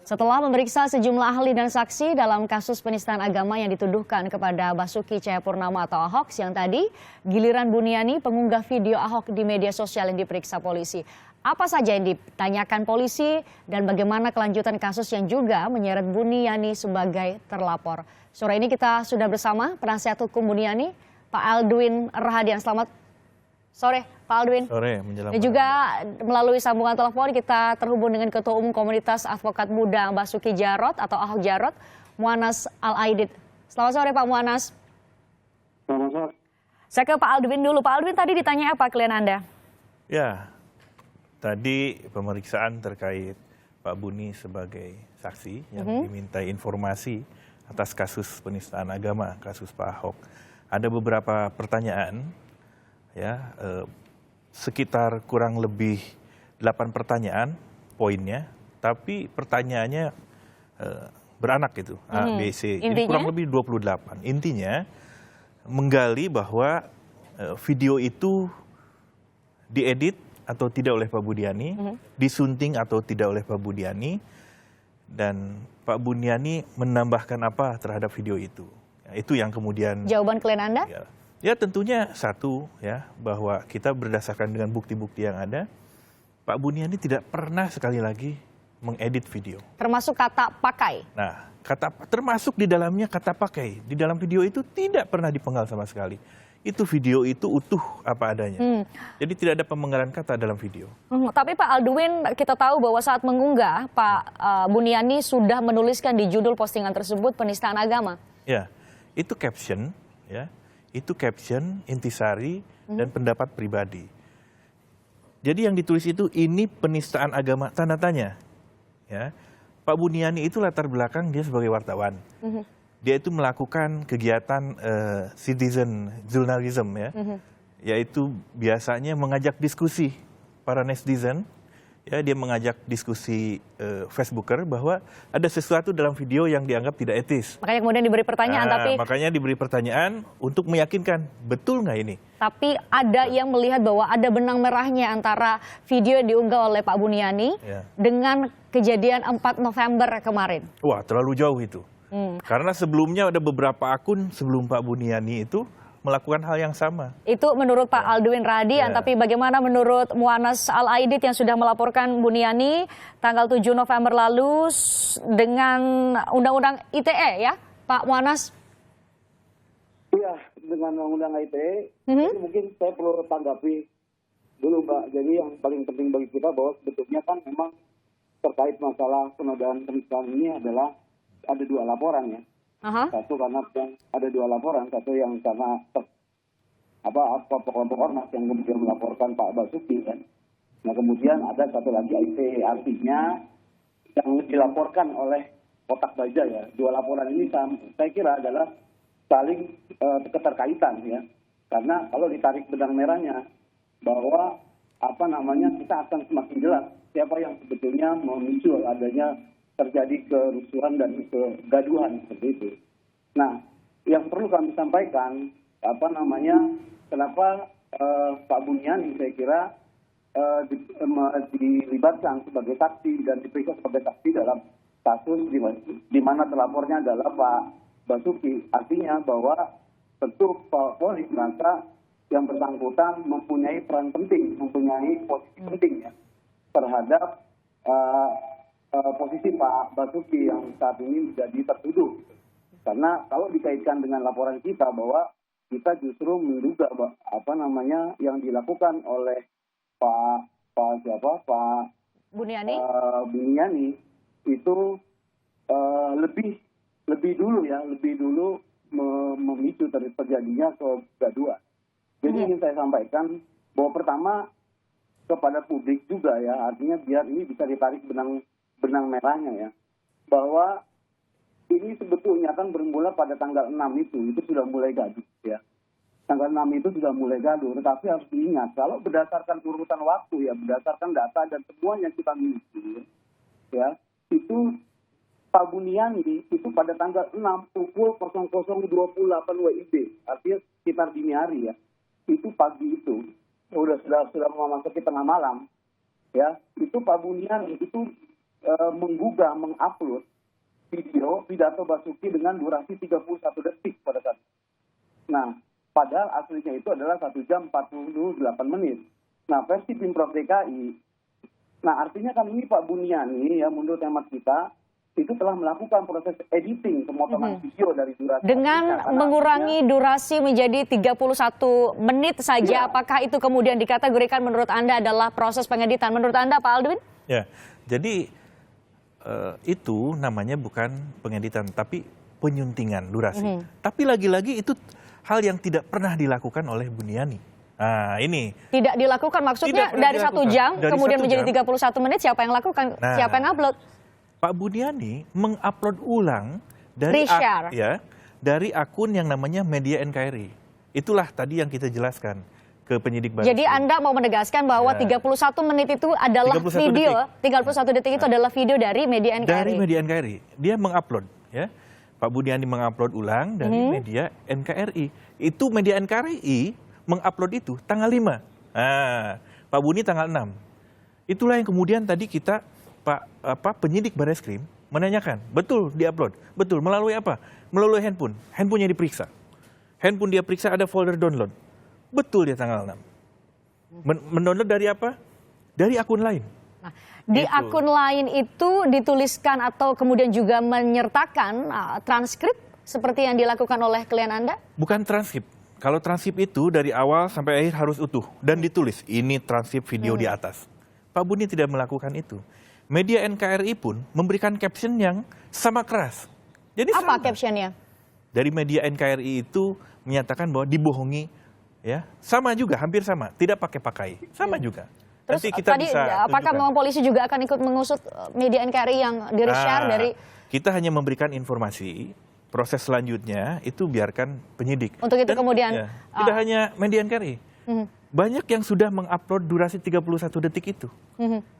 Setelah memeriksa sejumlah ahli dan saksi dalam kasus penistaan agama yang dituduhkan kepada Basuki Cahayapurnama atau Ahok siang tadi, giliran Buniani pengunggah video Ahok di media sosial yang diperiksa polisi. Apa saja yang ditanyakan polisi dan bagaimana kelanjutan kasus yang juga menyeret Buniani sebagai terlapor. Sore ini kita sudah bersama penasihat hukum Buniani, Pak Aldwin Rahadian. Selamat sore, Pak Aldwin. Sore, menjelang. Dan juga melalui sambungan telepon kita terhubung dengan Ketua Umum Komunitas Advokat Muda Basuki Jarot atau Ahok Jarot, Muanas Al-Aidid. Selamat sore Pak Muanas. Selamat sore. Saya ke Pak Aldwin dulu. Pak Aldwin tadi ditanya apa klien Anda? Ya, tadi pemeriksaan terkait Pak Buni sebagai saksi yang dimintai informasi atas kasus penistaan agama, kasus Pak Ahok. Ada beberapa pertanyaan, ya, sekitar kurang lebih 8 pertanyaan poinnya, tapi pertanyaannya beranak gitu, A, B, C, jadi kurang lebih 28. Intinya menggali bahwa video itu diedit atau tidak oleh Pak Buniani, disunting atau tidak oleh Pak Buniani, dan Pak Buniani menambahkan apa terhadap video itu. Ya, itu yang kemudian Jawaban klien Anda? Ya tentunya satu ya, bahwa kita berdasarkan dengan bukti-bukti yang ada, Pak Buniani tidak pernah sekali lagi mengedit video. Termasuk kata pakai? Nah, termasuk di dalamnya kata pakai. Di dalam video itu tidak pernah dipenggal sama sekali. Itu video itu utuh apa adanya. Jadi tidak ada pemenggalan kata dalam video. Tapi Pak Aldwin, kita tahu bahwa saat mengunggah, Pak Buniani sudah menuliskan di judul postingan tersebut penistaan agama. Ya, itu caption, ya. Itu caption, intisari, dan pendapat pribadi. Jadi yang ditulis itu ini penistaan agama tanda tanya. Ya. Pak Buniani itu latar belakang dia sebagai wartawan. Dia itu melakukan kegiatan citizen journalism, ya. Yaitu biasanya mengajak diskusi para netizen. Ya, dia mengajak diskusi Facebooker bahwa ada sesuatu dalam video yang dianggap tidak etis. Makanya kemudian diberi pertanyaan, makanya diberi pertanyaan untuk meyakinkan betul nggak ini. Tapi ada yang melihat bahwa ada benang merahnya antara video yang diunggah oleh Pak Buniani dengan kejadian 4 November kemarin. Wah, terlalu jauh itu. Karena sebelumnya ada beberapa akun sebelum Pak Buniani itu melakukan hal yang sama. Itu menurut Pak Aldwin Rahadian, tapi bagaimana menurut Muanas Al-Aidid yang sudah melaporkan Buniani tanggal 7 November lalu dengan Undang-Undang ITE, ya Pak Muanas? Iya, dengan Undang-Undang ITE, mungkin saya perlu tanggapi dulu Mbak. Jadi yang paling penting bagi kita bahwa sebetulnya kan memang terkait masalah penodaan penistaan ini adalah ada 2 laporan, ya. Satu karena ada 2 laporan, satu yang karena kelompok ormas yang kemudian melaporkan Pak Basuki, kan. Nah kemudian ada satu lagi ITE, artinya yang dilaporkan oleh Kotak Baja, ya. 2 laporan ini saya kira adalah saling keterkaitan, ya. Karena kalau ditarik benang merahnya bahwa kita akan semakin jelas siapa yang sebetulnya memicu adanya terjadi kerusuhan dan kegaduhan seperti itu. Nah, yang perlu kami sampaikan, kenapa Pak Buniani saya kira dilibatkan sebagai saksi dan diperiksa sebagai saksi dalam kasus di mana terlapornya adalah Pak Basuki. Artinya bahwa tentu Pak Polri merasa yang bersangkutan mempunyai peran penting, mempunyai posisi penting, ya, terhadap posisi Pak Basuki yang saat ini menjadi tertuduh. Karena kalau dikaitkan dengan laporan kita bahwa kita justru menduga yang dilakukan oleh Pak Buniani itu lebih dulu memicu terjadinya kegaduhan. Jadi ingin saya sampaikan bahwa pertama kepada publik juga, ya, artinya biar ini bisa ditarik benang merahnya, ya, bahwa ini sebetulnya kan bermula pada tanggal 6 itu sudah mulai gaduh, ya. Tanggal 6 itu sudah mulai gaduh, tetapi harus diingat kalau berdasarkan urutan waktu, ya, berdasarkan data dan semua yang kita miliki, ya, itu Pak Buniani itu pada tanggal 6 pukul 00.28 WIB, artinya sekitar dini hari, ya, itu pagi itu sudah memasuki tengah malam, ya, itu Pak Buniani itu menggugah, mengupload video pidato Basuki dengan durasi 31 detik pada saat itu. Nah, padahal aslinya itu adalah 1 jam 48 menit. Nah, versi Pemprov DKI, nah artinya kan ini Pak Buniani ya, menurut hemat kita, itu telah melakukan proses editing pemotongan video dari durasi. Dengan mengurangi durasi menjadi 31 menit saja, apakah itu kemudian dikategorikan menurut Anda adalah proses pengeditan? Menurut Anda, Pak Aldwin? Ya, jadi itu namanya bukan pengeditan, tapi penyuntingan durasi. Tapi lagi-lagi itu hal yang tidak pernah dilakukan oleh Buniani. Nah, ini. Tidak dilakukan, maksudnya dari 1 jam, dari kemudian 1 menjadi jam. 31 menit, siapa yang lakukan? Nah, Siapa yang upload? Pak Buniani mengupload ulang dari dari akun yang namanya Media NKRI. Itulah tadi yang kita jelaskan ke penyidik Baris. Jadi Anda mau menegaskan bahwa 31 menit itu adalah 31 video, detik. 31 detik itu adalah video dari Media NKRI. Dari Media NKRI. Dia mengupload, ya. Pak Buniani mengupload ulang dari Media NKRI. Itu Media NKRI mengupload itu tanggal 5. Nah, Pak Buni tanggal 6. Itulah yang kemudian tadi kita penyidik Bareskrim menanyakan, betul diupload, betul melalui apa? Melalui handphone. Handphonenya diperiksa. Handphone dia periksa ada folder download. Betul dia tanggal 6. Mendownload dari apa? Dari akun lain. Nah, di akun lain itu dituliskan atau kemudian juga menyertakan transkrip seperti yang dilakukan oleh klien Anda? Bukan transkrip. Kalau transkrip itu dari awal sampai akhir harus utuh dan ditulis. Ini transkrip video di atas. Pak Buni tidak melakukan itu. Media NKRI pun memberikan caption yang sama keras. Jadi apa sama. captionnya? Dari Media NKRI itu menyatakan bahwa dibohongi, ya sama juga, hampir sama, tidak pakai, sama juga. Terus nanti kita tadi bisa apakah tunjukkan. memang polisi juga akan ikut mengusut Media NKRI yang di-reshare dari? Kita hanya memberikan informasi, proses selanjutnya itu biarkan penyidik. Untuk itu kemudian ya, tidak hanya Media NKRI. Banyak yang sudah mengupload durasi 31 detik itu.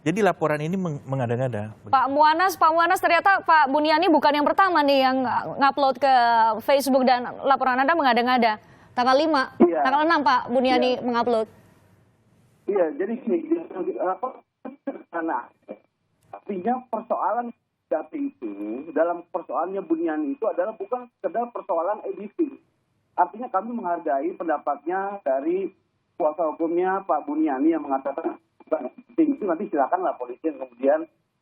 Jadi laporan ini mengada-ngada. Pak Muanas ternyata Pak Buniani bukan yang pertama nih yang ngupload ke Facebook dan laporan Anda mengada-ngada. Tanggal 5, tanggal 6 Pak Buniani mengupload. Iya, jadi gini, karena artinya persoalan data itu, dalam persoalannya Buniani itu adalah bukan sekedar persoalan editing. Artinya kami menghargai pendapatnya dari kuasa hukumnya Pak Buniani yang mengatakan itu nanti silakanlah polisi yang kemudian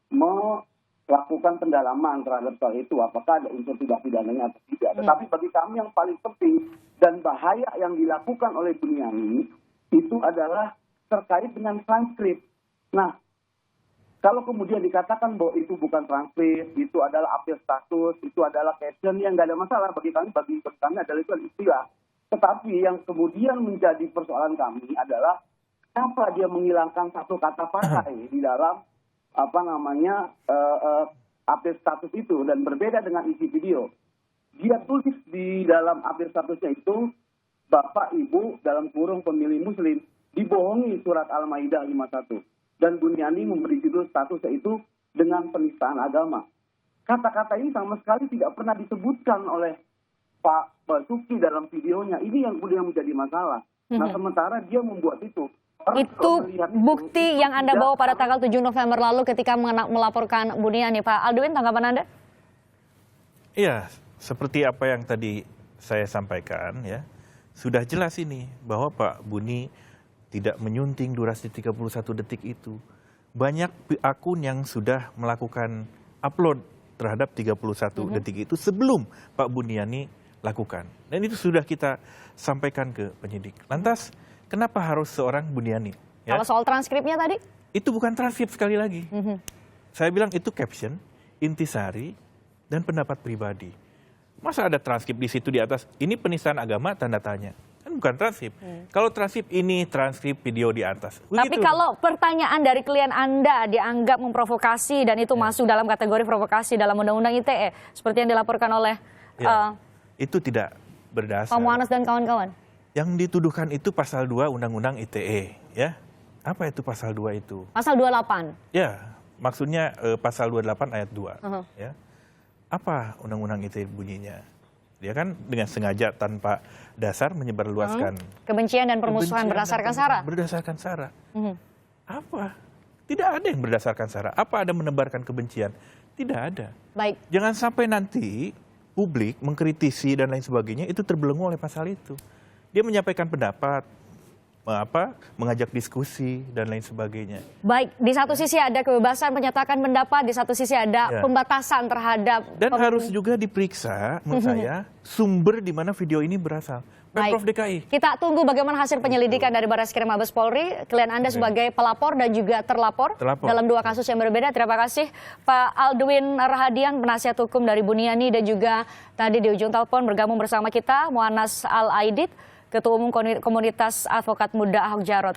melakukan pendalaman terhadap soal itu, apakah ada unsur tindak pidananya atau tidak. Tetapi bagi kami yang paling penting dan bahaya yang dilakukan oleh Buniani itu adalah terkait dengan transkrip. Nah, kalau kemudian dikatakan bahwa itu bukan transkrip, itu adalah update status, itu adalah caption, yang nggak ada masalah bagi kami adalah itu istilah. Tetapi yang kemudian menjadi persoalan kami adalah kenapa dia menghilangkan satu kata pakai di dalam update status itu dan berbeda dengan isi video. Dia tulis di dalam update statusnya itu Bapak Ibu dalam kurung pemilih Muslim dibohongi surat Al-Maidah 51 dan Buniani memberi judul statusnya itu dengan penistaan agama. Kata-kata ini sama sekali tidak pernah disebutkan oleh Pak Basuki dalam videonya. Ini yang kemudian menjadi masalah. Nah, sementara dia membuat itu. Itu bukti yang Anda bawa pada tanggal 7 November lalu ketika melaporkan Buniani. Pak Aldwin, tanggapan Anda? Iya, seperti apa yang tadi saya sampaikan, ya, sudah jelas ini bahwa Pak Buni tidak menyunting durasi 31 detik itu. Banyak akun yang sudah melakukan upload terhadap 31 detik itu sebelum Pak Buniani lakukan. Dan itu sudah kita sampaikan ke penyidik. Lantas, kenapa harus seorang Buniani? Ya? Kalau soal transkripnya tadi? Itu bukan transkrip sekali lagi. Saya bilang itu caption, intisari, dan pendapat pribadi. Masa ada transkrip di situ di atas, ini penistaan agama, tanda tanya. Kan bukan transkrip. Kalau transkrip ini transkrip video di atas. Tapi Begitu. kalau pertanyaan dari klien Anda dianggap memprovokasi dan itu masuk dalam kategori provokasi dalam Undang-Undang ITE, seperti yang dilaporkan oleh itu tidak berdasar. Pak Muanas dan kawan-kawan. Yang dituduhkan itu pasal 2 Undang-Undang ITE, ya. Apa itu pasal 2 itu? Pasal 28. Ya, maksudnya pasal 28 ayat 2, ya. Apa Undang-Undang ITE bunyinya? Dia kan dengan sengaja tanpa dasar menyebarluaskan Kebencian dan permusuhan berdasarkan sara. Berdasarkan sara. Apa? Tidak ada yang berdasarkan sara. Apa ada menebarkan kebencian? Tidak ada. Baik. Jangan sampai nanti publik mengkritisi dan lain sebagainya itu terbelenggu oleh pasal itu. Dia menyampaikan pendapat, mengajak diskusi dan lain sebagainya. Baik, di satu sisi ada kebebasan menyatakan pendapat, di satu sisi ada pembatasan terhadap dan harus juga diperiksa menurut saya sumber di mana video ini berasal. Pemprov DKI. Kita tunggu bagaimana hasil penyelidikan dari Barreskrim Mabes Polri. Klien Anda sebagai pelapor dan juga terlapor dalam dua kasus yang berbeda. Terima kasih Pak Aldwin Rahadian, penasihat hukum dari Buniani, dan juga tadi di ujung telepon bergabung bersama kita Muanas Al Aidid, Ketua Umum Komunitas Advokat Muda Ahok Jarot.